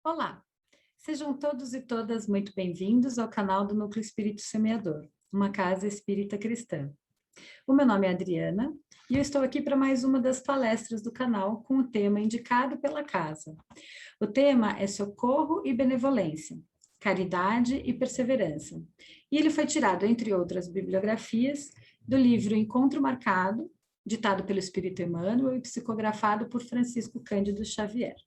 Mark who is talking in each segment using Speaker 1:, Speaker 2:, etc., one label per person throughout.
Speaker 1: Olá, sejam todos e todas muito bem-vindos ao canal do Núcleo Espírito Semeador, uma casa espírita cristã. O meu nome é Adriana e eu estou aqui para mais uma das palestras do canal com o tema indicado pela casa. O tema é Socorro e Benevolência, Caridade e Perseverança. E ele foi tirado, entre outras bibliografias, do livro Encontro Marcado, ditado pelo Espírito Emmanuel e psicografado por Francisco Cândido Xavier.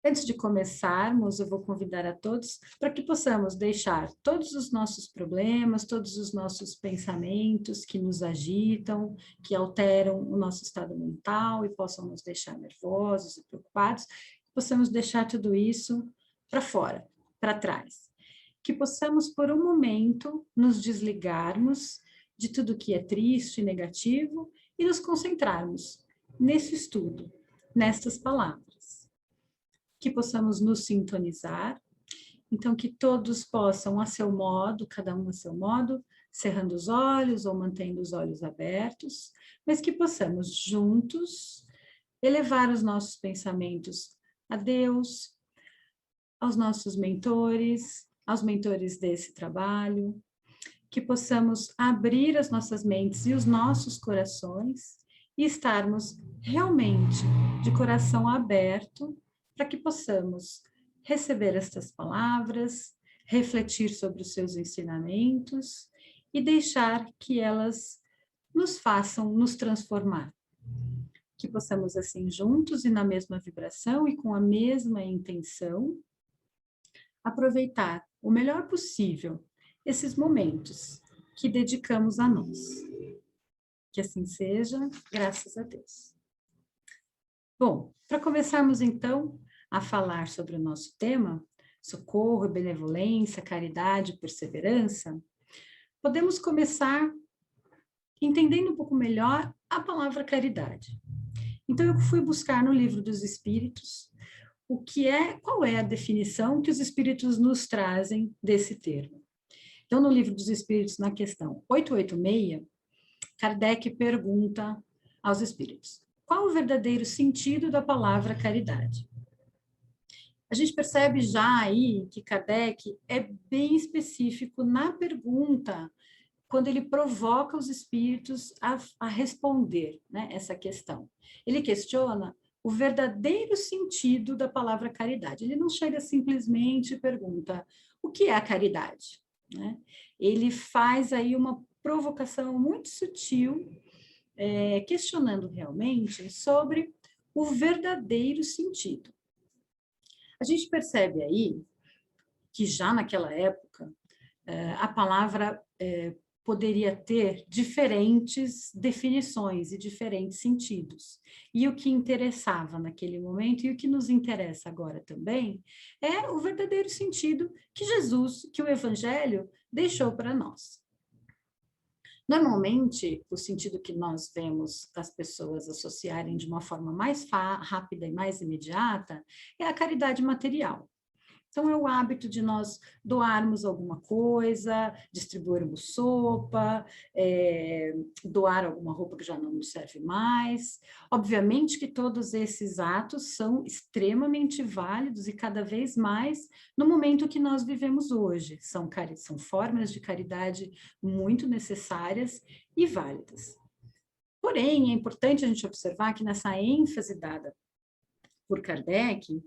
Speaker 1: Antes de começarmos, eu vou convidar a todos para que possamos deixar todos os nossos problemas, todos os nossos pensamentos que nos agitam, que alteram o nosso estado mental e possam nos deixar nervosos e preocupados, possamos deixar tudo isso para fora, para trás. Que possamos, por um momento, nos desligarmos de tudo que é triste e negativo e nos concentrarmos nesse estudo, nestas palavras. Que possamos nos sintonizar, então que todos possam, a seu modo, cada um a seu modo, cerrando os olhos ou mantendo os olhos abertos, mas que possamos juntos elevar os nossos pensamentos a Deus, aos nossos mentores, aos mentores desse trabalho, que possamos abrir as nossas mentes e os nossos corações e estarmos realmente de coração aberto para que possamos receber estas palavras, refletir sobre os seus ensinamentos e deixar que elas nos façam nos transformar. Que possamos, assim, juntos e na mesma vibração e com a mesma intenção, aproveitar o melhor possível esses momentos que dedicamos a nós. Que assim seja, graças a Deus. Bom, para começarmos então a falar sobre o nosso tema, socorro, benevolência, caridade, perseverança, podemos começar entendendo um pouco melhor a palavra caridade. Então eu fui buscar no Livro dos Espíritos qual é a definição que os Espíritos nos trazem desse termo. Então, no Livro dos Espíritos, na questão 886, Kardec pergunta aos Espíritos: qual o verdadeiro sentido da palavra caridade? A gente percebe já aí que Kardec é bem específico na pergunta, quando ele provoca os espíritos a responder, né, essa questão. Ele questiona o verdadeiro sentido da palavra caridade. Ele não chega simplesmente e pergunta o que é a caridade, né? Ele faz aí uma provocação muito sutil, questionando realmente sobre o verdadeiro sentido. A gente percebe aí que já naquela época a palavra poderia ter diferentes definições e diferentes sentidos. E o que interessava naquele momento e o que nos interessa agora também é o verdadeiro sentido que Jesus, que o Evangelho deixou para nós. Normalmente, o sentido que nós vemos as pessoas associarem de uma forma mais rápida e mais imediata é a caridade material. Então, é o hábito de nós doarmos alguma coisa, distribuirmos sopa, doar alguma roupa que já não nos serve mais. Obviamente que todos esses atos são extremamente válidos e cada vez mais no momento que nós vivemos hoje. São formas de caridade muito necessárias e válidas. Porém, é importante a gente observar que nessa ênfase dada por Kardec,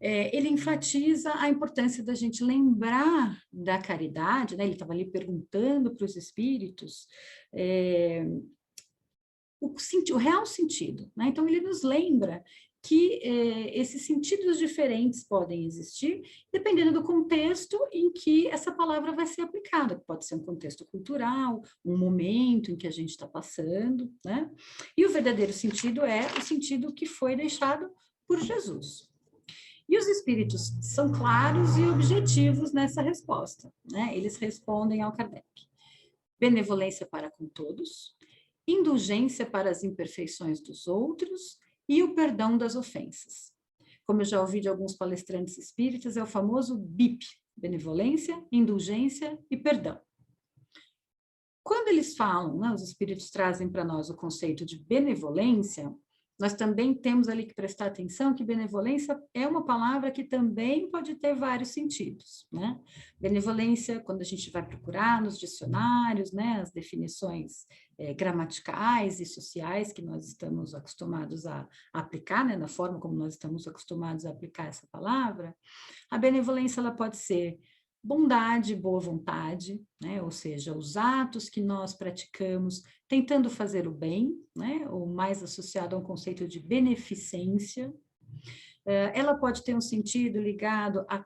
Speaker 1: ele enfatiza a importância da gente lembrar da caridade, né? Ele estava ali perguntando para os espíritos o real sentido, né? Então, ele nos lembra que esses sentidos diferentes podem existir, dependendo do contexto em que essa palavra vai ser aplicada. Pode ser um contexto cultural, um momento em que a gente está passando, né? E o verdadeiro sentido é o sentido que foi deixado por Jesus. E os espíritos são claros e objetivos nessa resposta, né? Eles respondem ao Kardec: benevolência para com todos, indulgência para as imperfeições dos outros e o perdão das ofensas. Como eu já ouvi de alguns palestrantes espíritas, é o famoso BIP: benevolência, indulgência e perdão. Quando eles falam, né, os espíritos trazem para nós o conceito de benevolência, nós também temos ali que prestar atenção que benevolência é uma palavra que também pode ter vários sentidos, né? Benevolência, quando a gente vai procurar nos dicionários, né, as definições gramaticais e sociais que nós estamos acostumados a aplicar, né, na forma como nós estamos acostumados a aplicar essa palavra, a benevolência ela pode ser bondade, boa vontade, né? Ou seja, os atos que nós praticamos tentando fazer o bem, né? Ou mais associado a um conceito de beneficência. Ela pode ter um sentido ligado à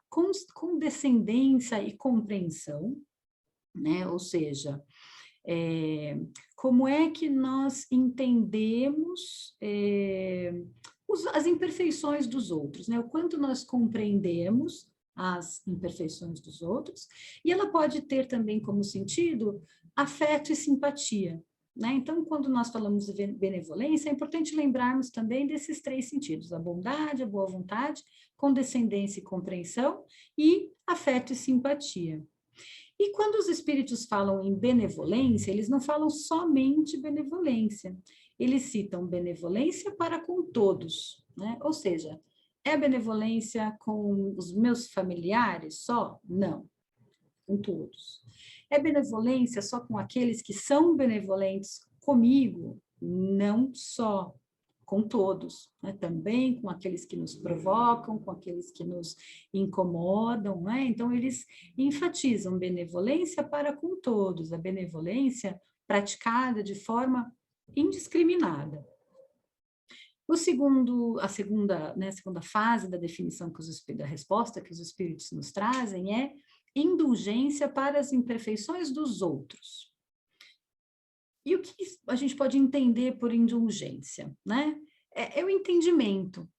Speaker 1: condescendência e compreensão, né? Ou seja, como é que nós entendemos as imperfeições dos outros, né? O quanto nós compreendemos as imperfeições dos outros, e ela pode ter também como sentido afeto e simpatia, né? Então, quando nós falamos de benevolência, é importante lembrarmos também desses três sentidos: a bondade, a boa vontade, condescendência e compreensão, e afeto e simpatia. E quando os espíritos falam em benevolência, eles não falam somente benevolência, eles citam benevolência para com todos, né? Ou seja, é benevolência com os meus familiares só? Não, com todos. É benevolência só com aqueles que são benevolentes comigo? Não só, com todos, né? Também com aqueles que nos provocam, com aqueles que nos incomodam, né? Então, eles enfatizam benevolência para com todos, a benevolência praticada de forma indiscriminada. A segunda fase da definição da resposta que os espíritos nos trazem é indulgência para as imperfeições dos outros. E o que a gente pode entender por indulgência, né? É o entendimento,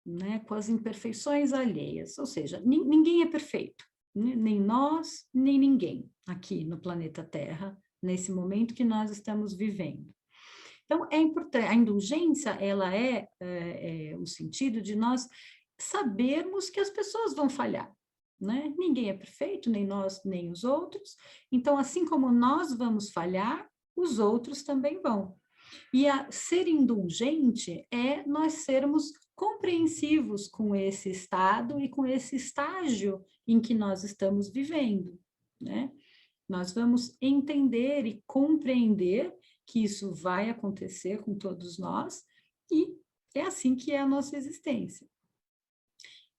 Speaker 1: né, com as imperfeições alheias, ou seja, ninguém é perfeito, né? Nem nós, nem ninguém aqui no planeta Terra, nesse momento que nós estamos vivendo. Então, é importante, a indulgência, ela é o sentido de nós sabermos que as pessoas vão falhar, né? Ninguém é perfeito, nem nós, nem os outros. Então, assim como nós vamos falhar, os outros também vão. E ser indulgente é nós sermos compreensivos com esse estado e com esse estágio em que nós estamos vivendo, né? Nós vamos entender e compreender que isso vai acontecer com todos nós, e é assim que é a nossa existência.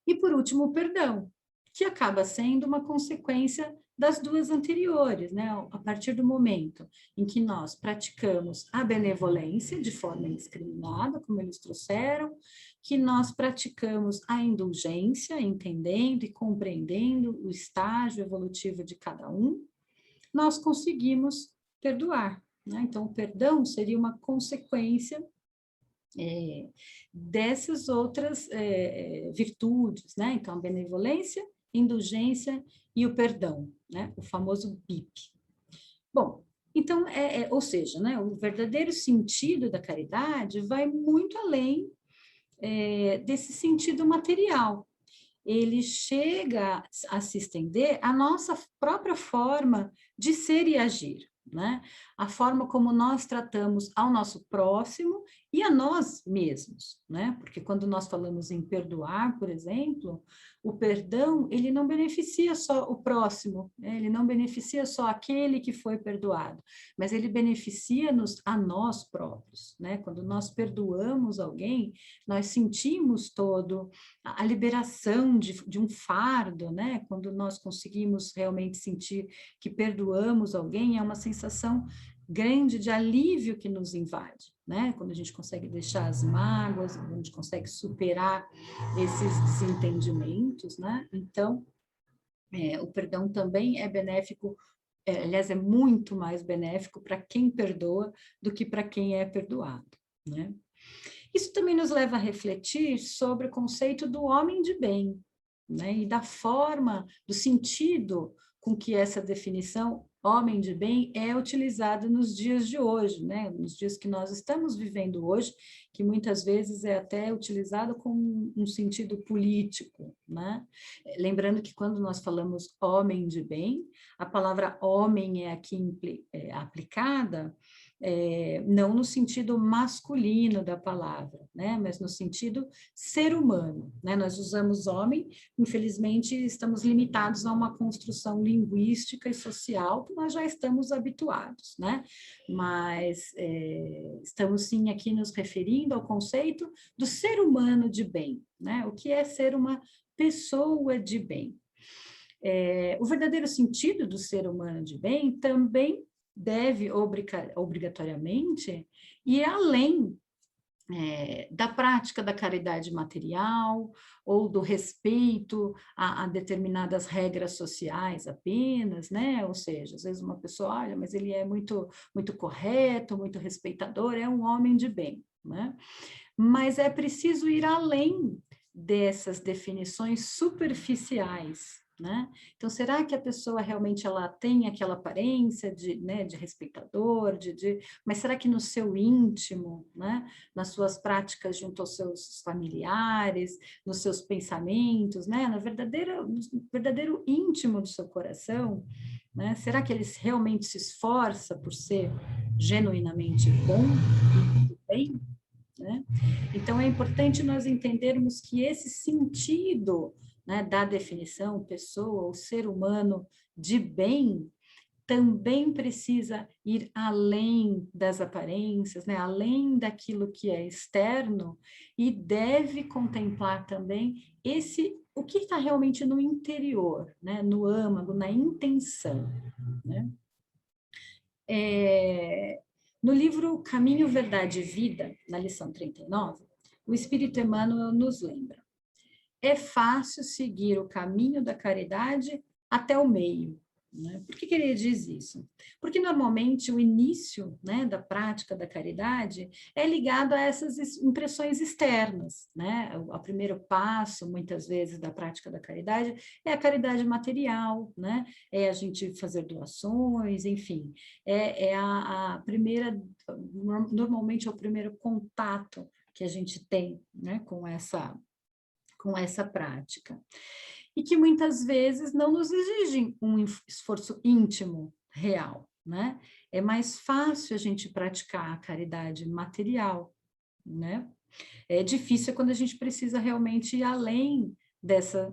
Speaker 1: E, por último, o perdão, que acaba sendo uma consequência das duas anteriores, né? A partir do momento em que nós praticamos a benevolência de forma indiscriminada, como eles trouxeram, que nós praticamos a indulgência, entendendo e compreendendo o estágio evolutivo de cada um, nós conseguimos perdoar, né? Então, o perdão seria uma consequência dessas outras virtudes, né? Então, a benevolência, indulgência e o perdão, né? O famoso BIP. Bom, então, ou seja, né, o verdadeiro sentido da caridade vai muito além desse sentido material. Ele chega a se estender à nossa própria forma de ser e agir, né? A forma como nós tratamos ao nosso próximo e a nós mesmos, né? Porque quando nós falamos em perdoar, por exemplo, o perdão, ele não beneficia só o próximo, né? Ele não beneficia só aquele que foi perdoado, mas ele beneficia-nos a nós próprios, né? Quando nós perdoamos alguém, nós sentimos todo a liberação de um fardo, né? Quando nós conseguimos realmente sentir que perdoamos alguém, é uma sensação grande de alívio que nos invade, né? Quando a gente consegue deixar as mágoas, quando a gente consegue superar esses desentendimentos, né? Então, o perdão também é benéfico, aliás, é muito mais benéfico para quem perdoa do que para quem é perdoado, né? Isso também nos leva a refletir sobre o conceito do homem de bem, né? E da forma, do sentido com que essa definição homem de bem é utilizada nos dias de hoje, né? Nos dias que nós estamos vivendo hoje, que muitas vezes é até utilizado com um sentido político, né? Lembrando que quando nós falamos homem de bem, a palavra homem é aqui aplicada não no sentido masculino da palavra, né? Mas no sentido ser humano, né? Nós usamos homem, infelizmente estamos limitados a uma construção linguística e social que nós já estamos habituados, né? Mas estamos sim aqui nos referindo ao conceito do ser humano de bem, né? O que é ser uma pessoa de bem? O verdadeiro sentido do ser humano de bem também deve obrigatoriamente ir além da prática da caridade material ou do respeito a determinadas regras sociais apenas, né? Ou seja, às vezes uma pessoa, olha, mas ele é muito correto, muito respeitador, é um homem de bem, né? Mas é preciso ir além dessas definições superficiais, né? Então, será que a pessoa realmente ela tem aquela aparência de respeitador, mas será que no seu íntimo, né, nas suas práticas junto aos seus familiares, nos seus pensamentos, né, no verdadeiro íntimo do seu coração, né, será que ele realmente se esforça por ser genuinamente bom e do bem? Né? Então, é importante nós entendermos que esse sentido, né, da definição, pessoa ou ser humano de bem, também precisa ir além das aparências, né, além daquilo que é externo, e deve contemplar também o que está realmente no interior, né, no âmago, na intenção. Né? No livro Caminho, Verdade e Vida, na lição 39, o Espírito Emmanuel nos lembra: é fácil seguir o caminho da caridade até o meio. Né? Por que ele diz isso? Porque normalmente o início, né, da prática da caridade é ligado a essas impressões externas. Né? O primeiro passo, muitas vezes, da prática da caridade é a caridade material, né? É a gente fazer doações, enfim. É a primeira, normalmente é o primeiro contato que a gente tem, né, com essa prática. E que muitas vezes não nos exigem um esforço íntimo, real, né? É mais fácil a gente praticar a caridade material, né? É difícil quando a gente precisa realmente ir além dessa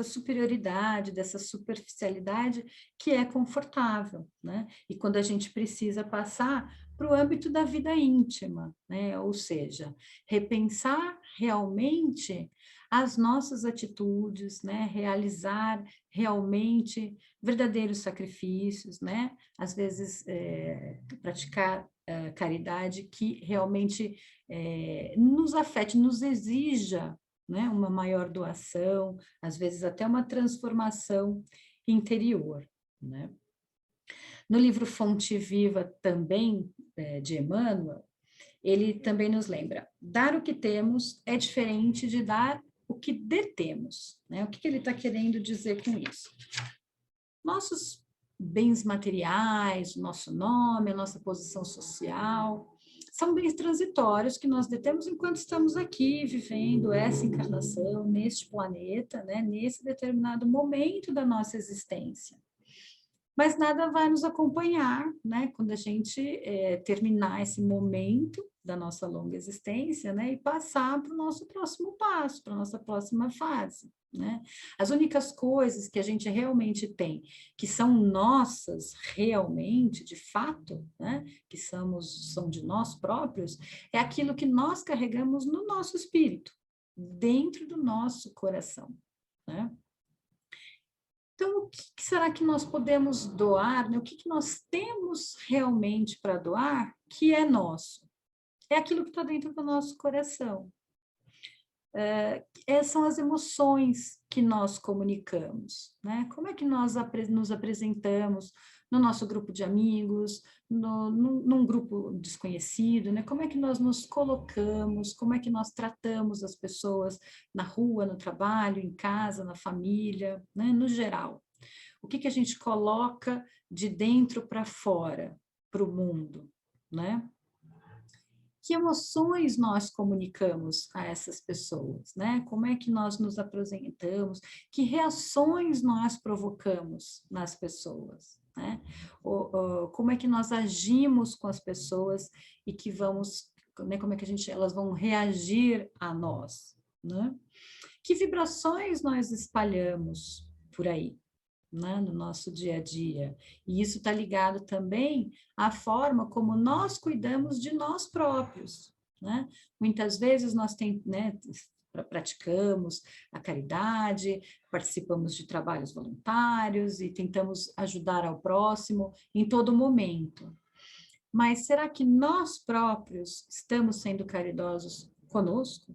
Speaker 1: superioridade, dessa superficialidade que é confortável, né? E quando a gente precisa passar para o âmbito da vida íntima, né? Ou seja, repensar realmente as nossas atitudes, né? Realizar realmente verdadeiros sacrifícios, né? Às vezes, praticar caridade que realmente nos afete, nos exija, né, uma maior doação, às vezes até uma transformação interior. Né? No livro Fonte Viva, também, de Emmanuel, ele também nos lembra: dar o que temos é diferente de dar o que detemos. Né? O que ele está querendo dizer com isso? Nossos bens materiais, o nosso nome, a nossa posição social, são bens transitórios que nós detemos enquanto estamos aqui vivendo essa encarnação, neste planeta, né, nesse determinado momento da nossa existência. Mas nada vai nos acompanhar, né, quando a gente terminar esse momento da nossa longa existência, né, e passar para o nosso próximo passo, para a nossa próxima fase. Né? As únicas coisas que a gente realmente tem, que são nossas realmente, de fato, né, que são de nós próprios, é aquilo que nós carregamos no nosso espírito, dentro do nosso coração. Né? Então, o que será que nós podemos doar? Né? O que nós temos realmente para doar que é nosso? É aquilo que está dentro do nosso coração. São as emoções que nós comunicamos, né? Como é que nós nos apresentamos no nosso grupo de amigos, num grupo desconhecido, né? Como é que nós nos colocamos, como é que nós tratamos as pessoas na rua, no trabalho, em casa, na família, né? No geral. O que a gente coloca de dentro para fora, para o mundo, né? Que emoções nós comunicamos a essas pessoas, né? Como é que nós nos apresentamos? Que reações nós provocamos nas pessoas? né? Como é que nós agimos com as pessoas e que vamos, né, como é que elas vão reagir a nós, né? Que vibrações nós espalhamos por aí, né, no nosso dia a dia. E isso está ligado também à forma como nós cuidamos de nós próprios, né? Muitas vezes nós praticamos a caridade, participamos de trabalhos voluntários e tentamos ajudar ao próximo em todo momento. Mas será que nós próprios estamos sendo caridosos conosco?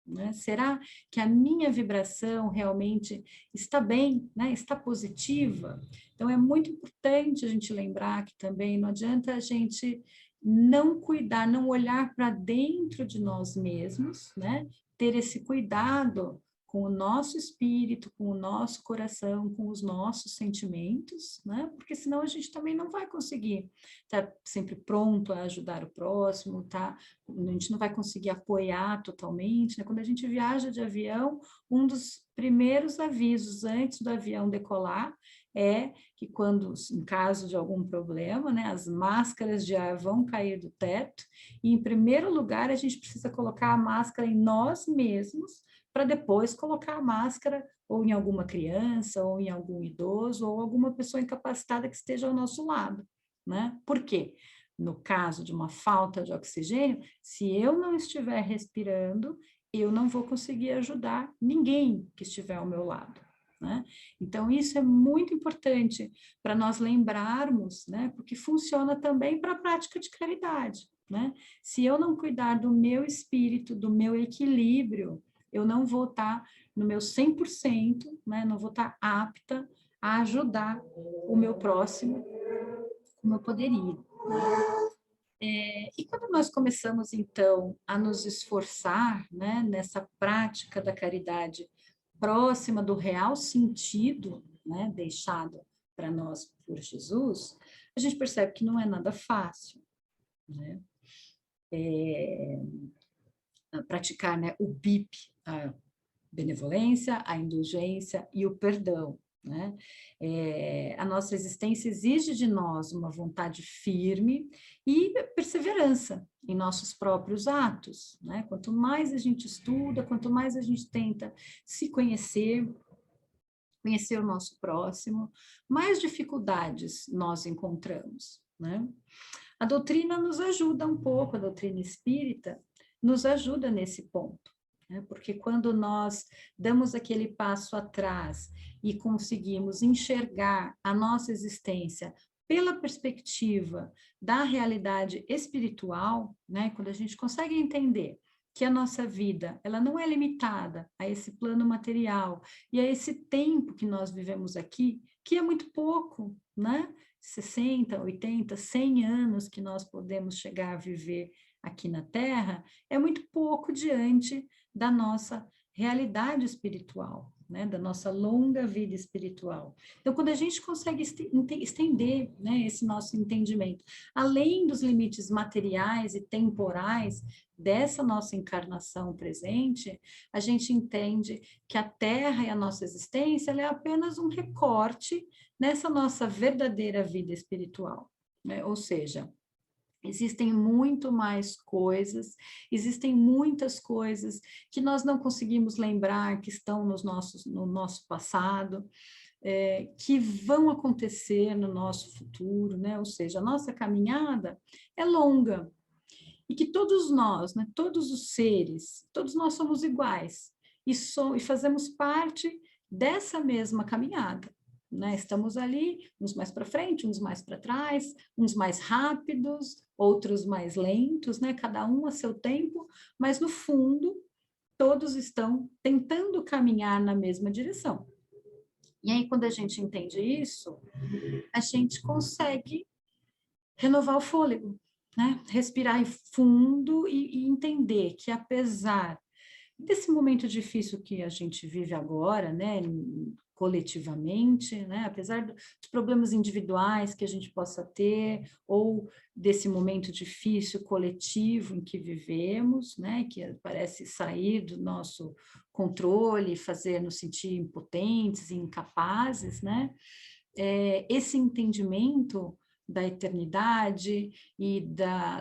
Speaker 1: Né? Será que a minha vibração realmente está bem, né? Está positiva? Então, é muito importante a gente lembrar que também não adianta a gente não cuidar, não olhar para dentro de nós mesmos, né? Ter esse cuidado com o nosso espírito, com o nosso coração, com os nossos sentimentos, né? Porque senão a gente também não vai conseguir estar sempre pronto a ajudar o próximo, tá? A gente não vai conseguir apoiar totalmente, né? Quando a gente viaja de avião, um dos primeiros avisos antes do avião decolar é que quando, em caso de algum problema, né, as máscaras de ar vão cair do teto, e em primeiro lugar a gente precisa colocar a máscara em nós mesmos, para depois colocar a máscara ou em alguma criança, ou em algum idoso, ou alguma pessoa incapacitada que esteja ao nosso lado, né? Por quê? No caso de uma falta de oxigênio, se eu não estiver respirando, eu não vou conseguir ajudar ninguém que estiver ao meu lado, né? Então, isso é muito importante para nós lembrarmos, né? Porque funciona também para a prática de caridade, né? Se eu não cuidar do meu espírito, do meu equilíbrio, eu não vou estar no meu 100%, né? Não vou estar apta a ajudar o meu próximo como eu poderia. E quando nós começamos, então, a nos esforçar, né, nessa prática da caridade próxima do real sentido, né, deixado para nós por Jesus, a gente percebe que não é nada fácil, né? Praticar, né, o BIP, a benevolência, a indulgência e o perdão, né? A nossa existência exige de nós uma vontade firme e perseverança em nossos próprios atos, né? Quanto mais a gente estuda, quanto mais a gente tenta se conhecer, conhecer o nosso próximo, mais dificuldades nós encontramos, né? A doutrina nos ajuda um pouco, a doutrina espírita nos ajuda nesse ponto, né? Porque quando nós damos aquele passo atrás e conseguimos enxergar a nossa existência pela perspectiva da realidade espiritual, né? Quando a gente consegue entender que a nossa vida, ela não é limitada a esse plano material e a esse tempo que nós vivemos aqui, que é muito pouco, né? 60, 80, 100 anos que nós podemos chegar a viver aqui na Terra, é muito pouco diante da nossa realidade espiritual, né? Da nossa longa vida espiritual. Então, quando a gente consegue estender, né, esse nosso entendimento, além dos limites materiais e temporais dessa nossa encarnação presente, a gente entende que a Terra e a nossa existência ela é apenas um recorte nessa nossa verdadeira vida espiritual, né? Ou seja, existem muito mais coisas, existem muitas coisas que nós não conseguimos lembrar, que estão no nosso passado, que vão acontecer no nosso futuro, né? Ou seja, a nossa caminhada é longa e que todos nós, né, todos os seres, todos nós somos iguais e fazemos parte dessa mesma caminhada. Né? Estamos ali, uns mais para frente, uns mais para trás, uns mais rápidos, outros mais lentos, né? Cada um a seu tempo, mas no fundo, todos estão tentando caminhar na mesma direção. E aí, quando a gente entende isso, a gente consegue renovar o fôlego, né? Respirar fundo e entender que apesar desse momento difícil que a gente vive agora, né, coletivamente, né, apesar dos problemas individuais que a gente possa ter, ou desse momento difícil coletivo em que vivemos, né, que parece sair do nosso controle, fazer nos sentir impotentes e incapazes, né, esse entendimento da eternidade e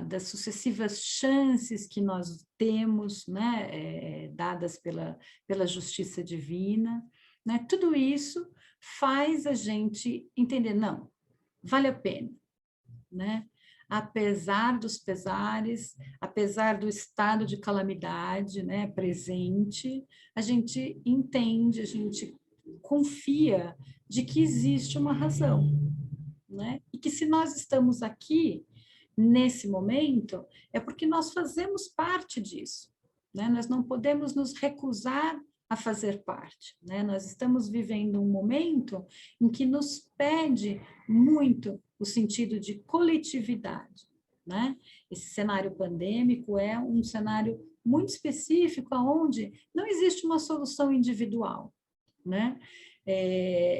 Speaker 1: das sucessivas chances que nós temos, né, dadas pela justiça divina, né, tudo isso faz a gente entender, não, vale a pena, né? Apesar dos pesares, apesar do estado de calamidade, né, presente, a gente entende, a gente confia de que existe uma razão, né? E que se nós estamos aqui nesse momento, é porque nós fazemos parte disso, né? Nós não podemos nos recusar a fazer parte, né? Nós estamos vivendo um momento em que nos pede muito o sentido de coletividade, né? Esse cenário pandêmico é um cenário muito específico, onde não existe uma solução individual, né?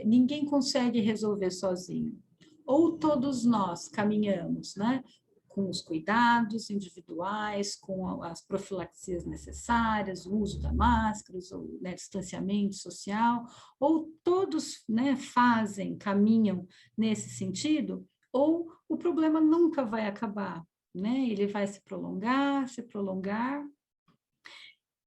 Speaker 1: Ninguém consegue resolver sozinho. Ou todos nós caminhamos, né? Com os cuidados individuais, com as profilaxias necessárias, o uso da máscara, o, né, distanciamento social, ou todos, né, caminham nesse sentido, ou o problema nunca vai acabar, né? Ele vai se prolongar.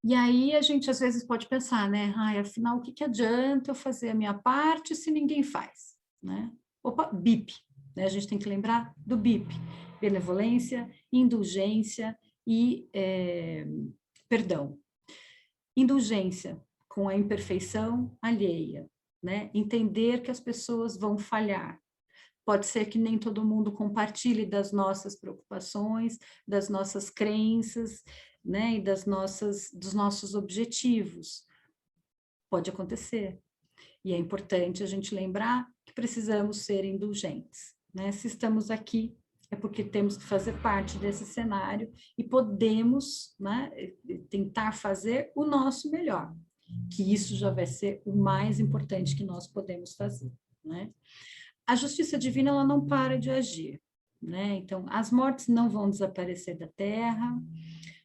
Speaker 1: E aí a gente às vezes pode pensar, né? Ai, afinal, o que que adianta eu fazer a minha parte se ninguém faz, né? Opa, BIP, né? A gente tem que lembrar do BIP: benevolência, indulgência e perdão. Indulgência com a imperfeição alheia, né? Entender que as pessoas vão falhar. Pode ser que nem todo mundo compartilhe das nossas preocupações, das nossas crenças, né, e dos nossos objetivos. Pode acontecer. E é importante a gente lembrar que precisamos ser indulgentes, né? Se estamos aqui, é porque temos que fazer parte desse cenário e podemos, né, tentar fazer o nosso melhor, que isso já vai ser o mais importante que nós podemos fazer, né? A justiça divina, ela não para de agir, né? Então, as mortes não vão desaparecer da Terra,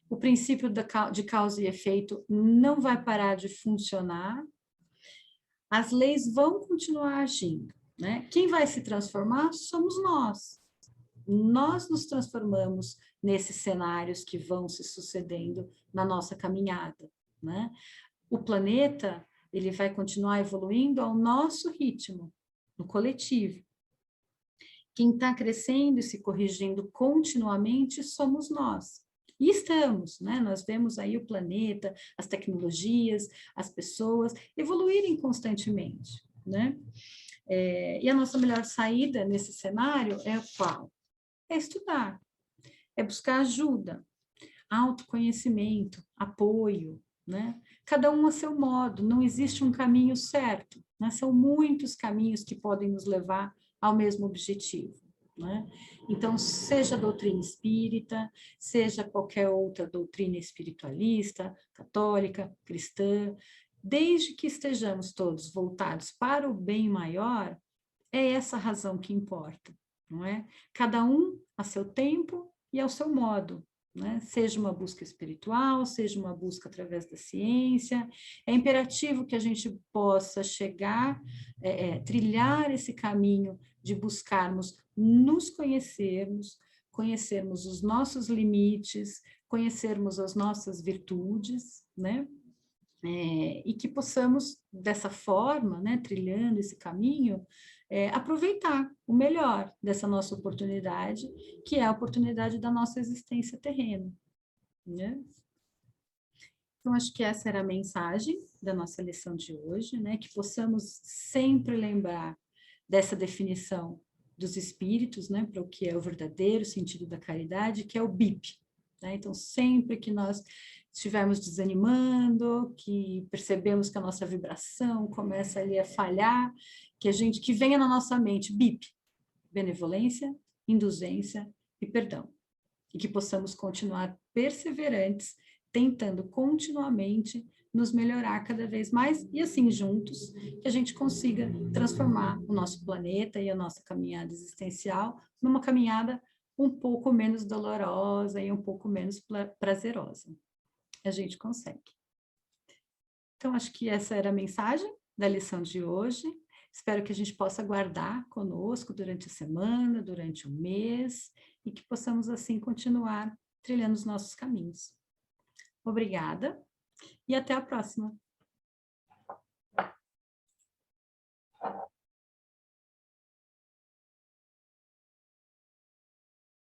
Speaker 1: o princípio de causa e efeito não vai parar de funcionar, as leis vão continuar agindo, né? Quem vai se transformar somos nós. Nós nos transformamos nesses cenários que vão se sucedendo na nossa caminhada, né? O planeta, ele vai continuar evoluindo ao nosso ritmo, no coletivo. Quem está crescendo e se corrigindo continuamente somos nós. E estamos, né? Nós vemos aí o planeta, as tecnologias, as pessoas evoluírem constantemente, né? E a nossa melhor saída nesse cenário é qual? É estudar, é buscar ajuda, autoconhecimento, apoio, né? Cada um a seu modo, não existe um caminho certo, né? São muitos caminhos que podem nos levar ao mesmo objetivo, né? Então, seja a doutrina espírita, seja qualquer outra doutrina espiritualista, católica, cristã, desde que estejamos todos voltados para o bem maior, é essa a razão que importa, não é? Cada um a seu tempo e ao seu modo, né? Seja uma busca espiritual, seja uma busca através da ciência, é imperativo que a gente possa chegar, trilhar esse caminho de buscarmos nos conhecermos os nossos limites, conhecermos as nossas virtudes, né? E que possamos, dessa forma, né, trilhando esse caminho, aproveitar o melhor dessa nossa oportunidade, que é a oportunidade da nossa existência terrena, né? Então, acho que essa era a mensagem da nossa lição de hoje, né? Que possamos sempre lembrar dessa definição dos espíritos, né? Para o que é o verdadeiro sentido da caridade, que é o BIP, né? Então, sempre que nós estivermos desanimando, que percebemos que a nossa vibração começa ali a falhar, que venha na nossa mente BIP, benevolência, indulgência e perdão. E que possamos continuar perseverantes, tentando continuamente nos melhorar cada vez mais e assim juntos que a gente consiga transformar o nosso planeta e a nossa caminhada existencial numa caminhada um pouco menos dolorosa e um pouco menos prazerosa. A gente consegue. Então, acho que essa era a mensagem da lição de hoje. Espero que a gente possa guardar conosco durante a semana, durante o mês, e que possamos, assim, continuar trilhando os nossos caminhos. Obrigada e até a próxima!